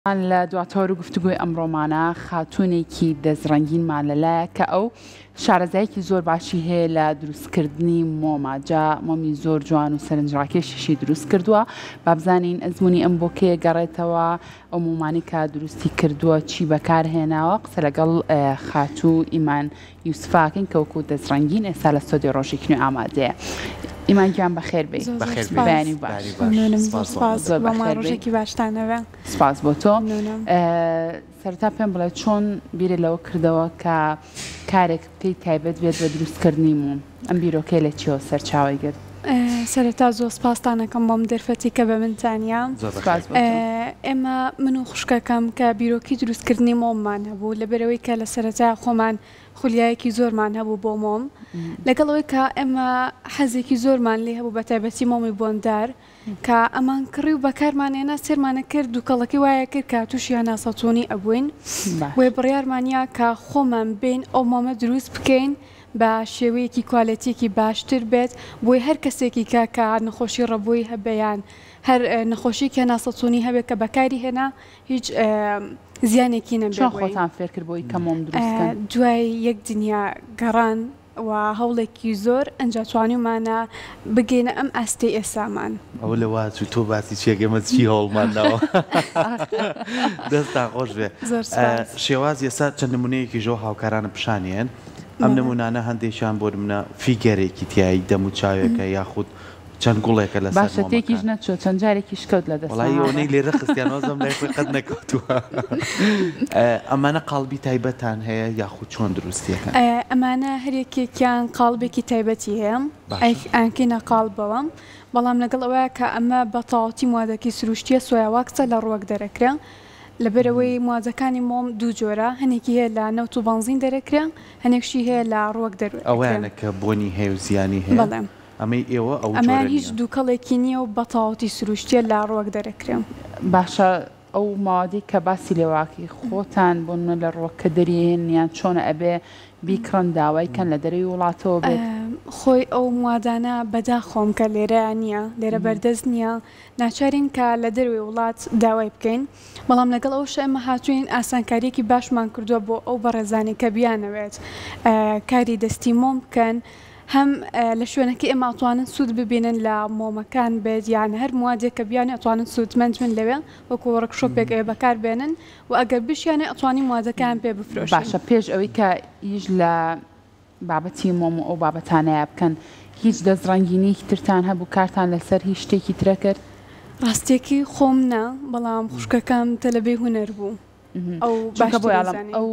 لە دواتۆر و گفتوگوی ئەمڕۆمانە خاتوونێکی دەزڕەنگینمان لەلایە کە ئەو شارەزایەکی زۆر باشی هەیە لە دروستکردنی مۆماجا مۆمی زۆر جوان و سەرنجڕاکێشیشی دروست کردووە با بزانین ئەزمموی ئەم بۆکەیە گەڕێتەوە ئەو مۆمانی کە دروستی کردووە چی بەکارهێناوە قسە لەگەڵ خاتوو ئیمان یوسفاکەین کە وەکو دەزڕەنگین ئێستا لە ستۆدیۆ ڕۆژێکنی ئامادەیە. ئیمانگیان بەخێر بێ بەیانی باش ڕۆژێکی باشتانەوە سپاس بۆ تۆ. سەرتا پێم بڵێ چۆن بیرە لەوە کردەوە کە کارێک پێی تایبەت بێت بە دروستکردنی موم ئەم بیرۆکەی لە چیەوە سەرچاوی گرت؟ سەرەتا زۆر سپاستانەکەم بۆم دەرفەتی کە بە منتانیا. ئێمە من و خوشکەکەم کە بیرۆکی دروستکردنی مۆممان هەبوو لەبەرەوەی کە لە سەرەتا خۆمان خولیایەکی زۆرمان هەبوو بۆ مۆم لەگەڵەوەی کە ئێمە حەزێکی زۆرمان لێ هەبوو بە تایبەتی مۆمی بۆندار کە ئەمان کڕی و بەکارمانێنا سێرمانە کرد و کەڵەکەی وایە کرد کە تووشیان ناسەچوونی ئەبووین وێ بڕیارمانیا کە خۆمان بین ئەو مۆمە دروست بکەین بە شێوەیەکی کوالەتیەکی باشتر بێت بۆی هەر کەسێکی کە نەخۆشی ڕەبووی هەبیان هەر نەخۆشیکە ناسەچوونی هەبێت کە بەکاری هێنا هیچ زیانێکی نەبێت. خۆتان فێر کرد بۆی کە مۆم دروستکەن؟ دوای یەک دنیا گەڕان و هەوڵێکی زۆر ئەنجا توانیمانە بگەینە ئەم ئەستەی ئێسامان. ئەوە لە وات و تۆ باسی چێگەمە چی هەوڵمانەوە دەستان خۆش بێ. شێواز ئێستا چەند نمونەیەکی ژۆ هاوکارانە پیشانیان ئەم نمونانە هەندێکیان بۆ منە فیگەرێکی تیایی دەم و چاوێکە یاخود چەند گوڵێکە لە باشە تێکیش نەچۆ چەند جارێکی شکەوت لە دەست وڵایەوەی لێرە خستیانۆزم لای خۆی قەت نەکەوتووە. ئەمانە قاڵبی تایبەتان هەیە یاخود چۆن دروستیەکەن؟ ئەمانە هەرێکێکیان قاڵبێکی تایبەتی هەیە ئەنکەینە قاڵبەوە بەڵام لەگەڵ ئەوەیە کە ئەمە بە تەواوەتی موادەکی سروشتیە سۆیاواکسە لە ڕووەک دەرەکرا لەبەرەوەی موادەکانی مۆم دوو جۆرە هەنێکی هەیە لە نەوت و بەنزین دەرەکرا هەنێکشی هەیە لە ڕووەک دەرەکرا. ئەویانە کە بۆنی هەیە و زیانی هەیە؟ بەڵێ ئەمەی ئێوە ئەمان هیچ دووکەڵێکی نییە و بە تەواوەتی سروشتیە لە ڕووەک دەرەکرا. باشە ئەو ماوەی کە باسی لێواکی خۆتان بوون لە ڕووەکە دەریێن یان چۆنە ئەبێ بیکڕن داوایکەن لە دەروی وڵاتەوە بێت؟ خۆی ئەو موادانە بەداخۆم کە لێرە نییە لێرە بەردەست نییە ناچارین کە لە دەروی وڵات داوای بکەین بەڵام لەگەڵ ئەو شەمە هاتوین ئاسانکاریەکی باشمان کردووە بۆ ئەو بەڕێزانی کە بیانەوێت کاری دەستی مۆم بکەن هەم لە شوێنەکە ئێمە ئەتوانن سوود ببینن لە مۆمەکان بێت یان هەر موادێک کە بیانێ ئەتوانن سوودمەند من لەوێ وەکو وەرکشۆپێک ئێ بەکار بێنن و ئەگەر بشیانێ ئەتوانی موادەکان پێ بفرۆشن. باشە پێش ئەوەی کە هیچ لە بابەتی مۆم و ئەو بابەتانەیە بکەن هیچ دەستڕەنگینیی ترتان هەبوو کارتان لەسەر هیچ شتێکی ترە کرد؟ ڕاستێکی خۆم نا بەڵام خوشکەکەم تەلەبەی هونەر بوو. ئەو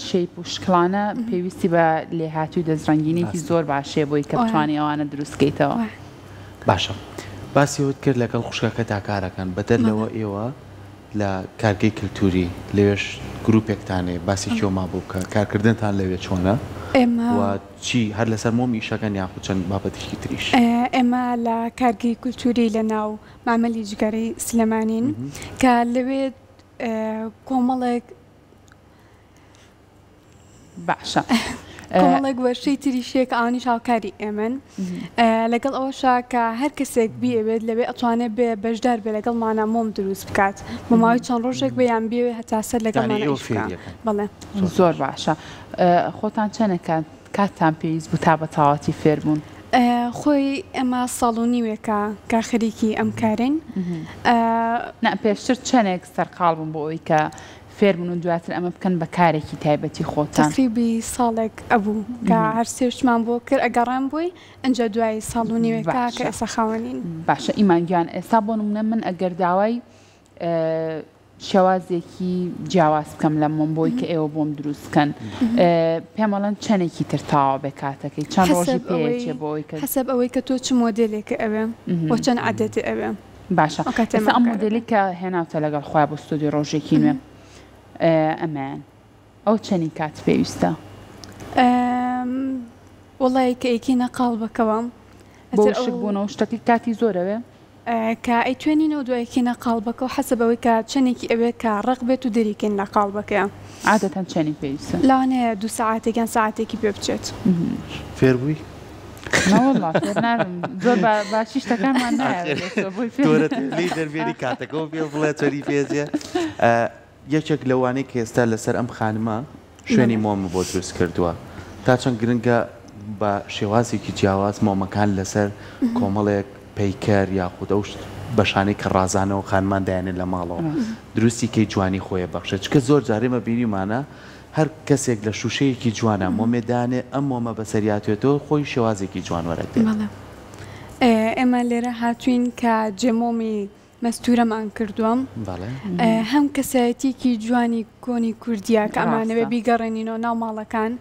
شەیپ و شکلانە پێویستی بە لێهاتووی دەستڕەنگینێکی زۆر باشێ بۆی کە بتوانانی ئەوانە دروستکەیتەوە. باشە باسیەوەت کرد لەگەڵ خوشکەکە تاکارەکان بەدەر لەوە ئێوە لە کارگەی کللتوری لەوێش گروپێکتانێ باسی کۆما بوو کە کارکردنتان لەوێ چۆنە؟ ئێمە چی هەر لەسەر مۆمی ئیشەکەن یاخود چەند بابەتێکی تریش؟ ئێمە لە کارگەی کولتوری لە ناو مامەلی جگەرەی سلێمانین کە لەوێ کۆمەڵێک باشە کۆمەڵێک وەرشەی تریشێک ئەوانیش هاوکاری ئێمن لەگەڵ ئەوەشا کە هەر کەسێک بیەوێت لەوێ ئەتوانێت بێ بەشدار بێ لەگەڵمانە مۆم دروست بکات بۆ ماوەی چەند ڕۆژێک بەیان بێوێ هەتا سەر لەگەڵمانە بڵێ زۆر باشە. خۆتان چەنەکە کاتتان پێویست بوو تا بە تەواوەتی فێر بوون؟ خۆی ئەمە ساڵ و نیوێکە کە خەریکی ئەم کارین پێشتر چەندێک سەرقاڵ بوون بۆ ئەوی کە فێربوون و دواتر ئەمە بکەن بە کارێکی تایبەتی خۆتان؟ تقریبی ساڵێک ئەبوو کە هەر سێشتمان بۆ کرد ئەگەڕان بووی ئەنجا دوای ساڵ و نیوێکە کە ئێستا خاوەنین. باشە ئیمانگیان ئێستا بۆ نمونە من ئەگەر داوای شێوازێکی جیاواز بکەم لە مۆم بۆی کە ئێوە بۆم دروستکەن پێمەڵەن چەندێکی تر تاوا بێ کاتەکەی چەند ڕۆژی پێچێ بۆی کە حەسەب ئەوەی کە تۆ چ مۆدلێکە ئەوێ بۆ چەند عادەتی ئەوێ. باشە ئەم مۆدلی کە هێناوتە لەگەڵ خۆی بۆ ستۆدیۆ ڕۆژێکی نوێ ئەمان ئەو چەندی کات پێویستە؟ وڵی کە ئەیکینە قاڵبەکەوە بۆ شک بوونەوە شتێکی کاتی زۆرەوێ کە ئەیتوێنینەوە دوایکینە قاڵبەکە و حەسەبەوەی کە چەندێکی ئەوێ کە ڕق بێت و دەریکەین لە قاڵبەکە عادەتەن چەندی پێویستە؟ لاوانەیە 2 ساعتێکیان ساعتێکی پێ بچێت. فێربووی؟ نەوەڵڵا زۆر باشی شتەکانمان نایە لی دەربێنی کاتەکە و پێ بڵێ چۆری پێجێ یەکێک لەوانەی کە ئێستا لەسەر ئەم خانمە شوێنی مۆمە بۆ دروست کردووە تا چەند گرنگە بە شێوازێکی جیاواز مۆمەکان لەسەر کۆمەڵێک پەیکەر یاخود ئەو بەشانەی کە ڕازانەوە خانمان دایانێت لە ماڵەوە دروستی کەی جوانی خۆیە بەخشە چکە زۆر جارێمە بینیمانە هەر کەسێک لە شوشەیەکی جوانە مۆمێدانێ ئەم مۆمە بەسەریاتێتەوە خۆی شێوازێکی جوان وەرەگرێت. ئێمە لێرە هاتوین کە جێمۆمی مەستورەمان کردووەم هەم کەسایەتێکی جوانی کۆنی کوردیا کە ئەمانەوێ بیگەڕێنینەوە ناو ماڵەکان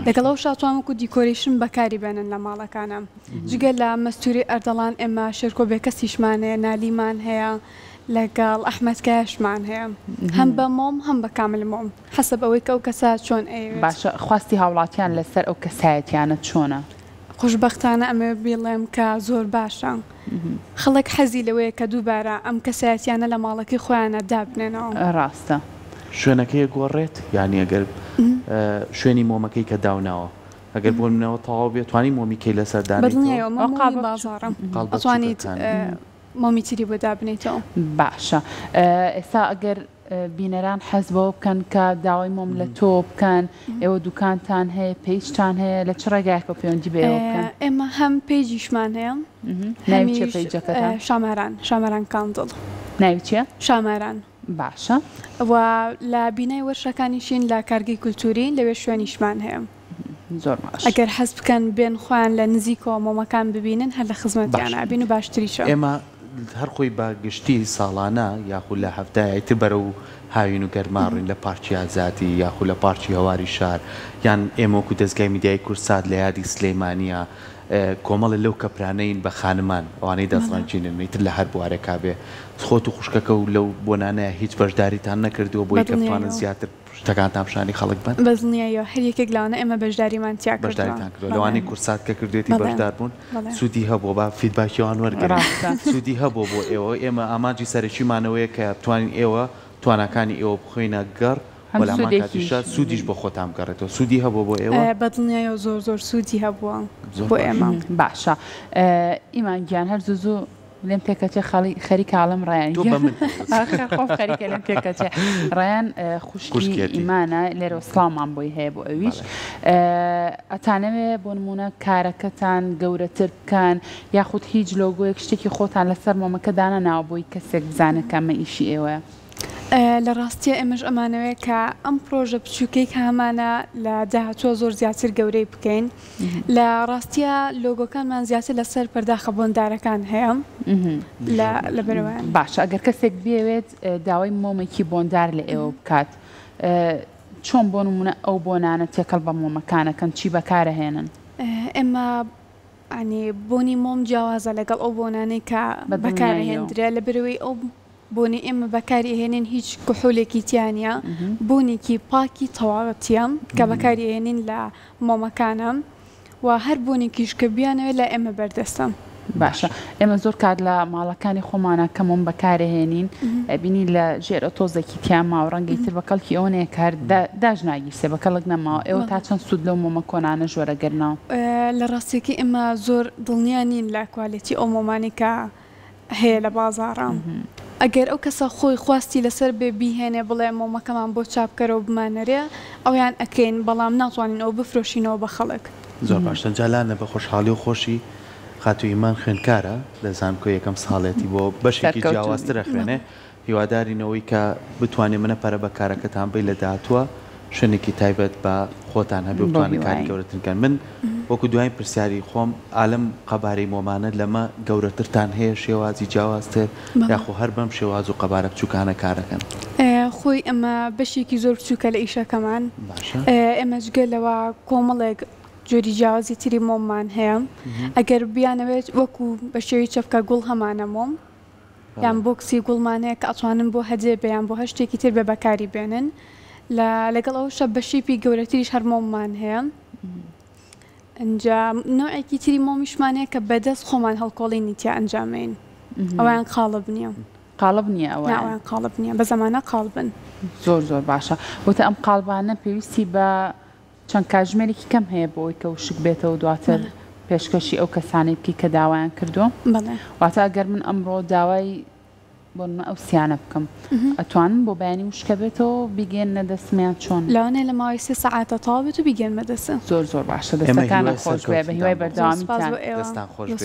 لەگەڵەوە شاتوانک و دیکۆریشن بەکاری بێنن لە ماڵەکانە جگە لە مەستوری ئەردەڵان ئێمە شێرکۆ بێکەسیشمانەیە نالیمان هەیە لەگەڵ ئەحمەدکایشمان هەیە هەم بە مۆم هەم بە کامل مۆم حەسب ئەوەی کە ئەو کەسە چۆن ئەوێت باشە خواستی هاوڵاتیان لەسەر ئەو کەسایەتیانە چۆنە؟ خۆشببختانە ئەمە بڵێم کە زۆر باشە خەڵک حەزی لەوەیە کە دووبارە ئەم کەسایەتیانە لە ماڵەکەی خۆیانە دابنێنەوە ڕاستە شوێنەکەی گۆڕێت یانی ئەگەر شوێنی مۆمەکەی کە داوناوە ئەگەر بۆ منەوە تەواو بێت توانی مۆمیکەی لەسەردانێت بازارم ئەتوانیت مۆمی تری بۆ دابنێتەوە باشە ئێستا ئەگەر بینەران حەز بەوە بکەن کە داوای مۆم لە تۆ بکەن ئێوە دوکانتان هەیە پێیجتان هەیە لە چ ڕێگایەکە پەیوەندی بێەوە بکەن؟ ئێمە هەم پێیجیشمان هەیە ناوی چیە پەیجەکەتان؟ شاماران کاندڵ. ناوی چییە؟ شاماران. باشە و لە بینای وەرشەکانیشین لە کارگەی کولتوری لەوێ شوێنیشمان هەیە زۆر باش ئەگەر حەز بکەن بێن خۆیان لە نزیکەوە مۆمەکان ببینن هەر لە خزمەتیان ئابین و باشتریشە. ئێمە هەر خۆی بە گشتی ساڵانە یاخود لە هەفتایتر بەرە و هاوین و گەرماڕین لە پارکی ئازادی یاخود لە پارکی هەواری شار یان ئێمەکو دەستگای میدیای کورسات لە یادی سلەیمانیە کۆمەڵە لەو کەپرانەین بە خانمان ئەوانەی دەسڕانجینن میتر لە هەر بوارێکا بێ خۆت و خوشکەکە و لەو بۆنانەیە هیچ بەشداریتان نەکردووە بۆی کە بتوانن زیاتر شتەکانتان پیشانی خەڵک بن بەزنیایە هەر یەکێک لەوانە ئێمە بەشداریمان تیا بەشداریتان کردو لەوانی کورسات کە کردێتی بەشدار بوون سوودی هەبوو بە فیدباکییان وەرگرا سوودی هەبوو بۆ ئێوە ئێمە ئامانجی سەرەکیمانەوەیە کە بتوانین ئێوە توانەکانی ئێوە بخۆینە گەڕ وەلامانکاتیشە سوودیش بۆ خۆتان بگەڕێتەوە سوودی هەبوو بۆ ئێوە بەدڵنیایە زۆر سوودی هەبووە بۆ ئێمە. باشە ئیمانگیان هەر زوو لێم پێکەچێ خەریک کاڵم ڕایان خەریکە لێم پێکەچێ ڕایان خوشکی ئیمانە لێرە سڵامان بۆی هەیە بۆ ئەویش ئەتانەوێ بۆ نمونە کارەکەتان گەورەتر بکەن یاخود هیچ لۆگۆیەک شتێکی خۆتان لەسەر مۆمەکە دانا ناوە بۆی کەسێک بزانە کەمە ئیشی ئێوە. لە ڕاستیە ئێمەش ئەمانەوەی کە ئەم پرۆژە بچووکەی کە هەمانە لە داهاتووە زۆر زیاتر گەورەی بکەین لە ڕاستیە لۆگۆکانمان زیاتر لەسەر پەرداخە بۆندارەکان هەیە لە بەرەوەیان. باشە ئەگەر کەسێک بێوێت داوای مۆمێکی بۆندار لە ئێوە بکات چۆن بۆ نمونە ئەو بۆنانە تێکەڵ بە مۆمەکانەکەن چی بەکارەهێنن؟ ئێمە بۆنی مۆم جیاوازە لەگەڵ ئەو بۆنانەی کە بەکارهێنرێ لە بەرەوەی ئەو بۆنی ئێمە بەکاری هێنین هیچ کحولێکی تیانە بۆنێکی پاکی تەواوەتیە کە بەکاری هێنین لە مۆمەکانە و هەر بۆنێکیش کە بیانەوێت لە ئێمە بەردەستە. باشە ئێمە زۆر کات لە ماڵەکانی خۆمانە کەمۆم بەکارهێنین بینی لە ژێرە تۆزێکی تیان ماوە ڕەنگەی تر بەکەڵکی ئەوەیە کار داژ ناگیرسێ بەکەڵک نەماوە ئێوە تا چەند سوود لەو مۆمە کۆنانە ژۆرەگەرنەوە. لە ڕاستێکی ئێمە زۆر دڵنیانین لە کوالێتی ئەو مۆمانی کە هەیە لە بازاڕە. ئەگەر ئەو کەسە خۆی خواستی لەسەر بێ بیهێنێ بڵێ مۆمەکەمان بۆ چاپکەرەوە بمانەرێ ئەویان ئەکەین بەڵام ناتوانین ئەو بفرۆشینەوە بە خەڵک. زۆر باشە جالانە بە خۆشحاڵی و خۆشی خاتو ئیمان خوێندکارە لە زانکۆ یەکەم ساڵێتی بۆ بەشێکی جیاوازترە خوێنێ هیوادارینەوەی کە بتوانێت منە پەرە بەکارەکەتان بێ لە داهاتووە شوێنێکی تایبەت بە خۆتان هەبێ بتوانین کاری گەورەترکەن. من وەکو دوای پرسیاری خۆم ئالم قەبارەی مۆمانە لەمە گەورەترتان هەیە شێوازی جیاوازتر یاخۆ هەر بەم شێواز و قەبارە بچووکانە کارەکەن؟ خۆی ئەمە بەشێکی زۆر بچووکە لە ئیشەکەمان ئێمە جگەلەوە کۆمەڵێک جۆری جیاوازی تری مۆممان هەیە ئەگەر بیانەوێت وەکو بە شێوی چەفکە گوڵ هەمانە مۆم یان بۆکسی گوڵمانەیە کە ئەتوانن بۆ هەجێ بەیان بۆ هەشتێکی تر بێ بەکاری بێنن لەگەڵ ئەوشە بە شێپی گەورەتریش هەر مۆممان هەیە. ئەنجا نوعێکی تری مۆمیشمانەیە کە بەدەست خۆمان هەڵکۆڵی نیتیا ئەنجامین ئەویان قاڵب نییە قاڵب نییە ئەویان قاڵب نییە بە زەمانە قاڵبن. زۆر باشە وتە ئەم قاڵبانە پێویستی بە چەند کاتژمێرێکی کەم هەیە بۆ ئەوەی کە وشک بێتەوە دواتر پێشکەشی ئەو کەسانی بکەی کە داوایان کردو بەڵێ واتە ئەگەر من ئەمڕۆ داوای بۆ ئەو سیانە بکەم ئەتوانن بۆ بەیانی وشکە بێتەوە بیگەێنە دەستمیان چۆن لەوانەیە لە ماوەی 3 سەعاتە تەواو بێت و بیگەن بەدەستە زۆر باشە دەستەکانە خۆش بێ بە هیوای بەردەوامیتان دەستان خۆش بێ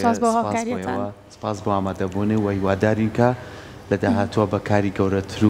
سپاس بۆ ئامادەبوونی و هیوادارین کە لە داهاتوە بە کاری گەورەتر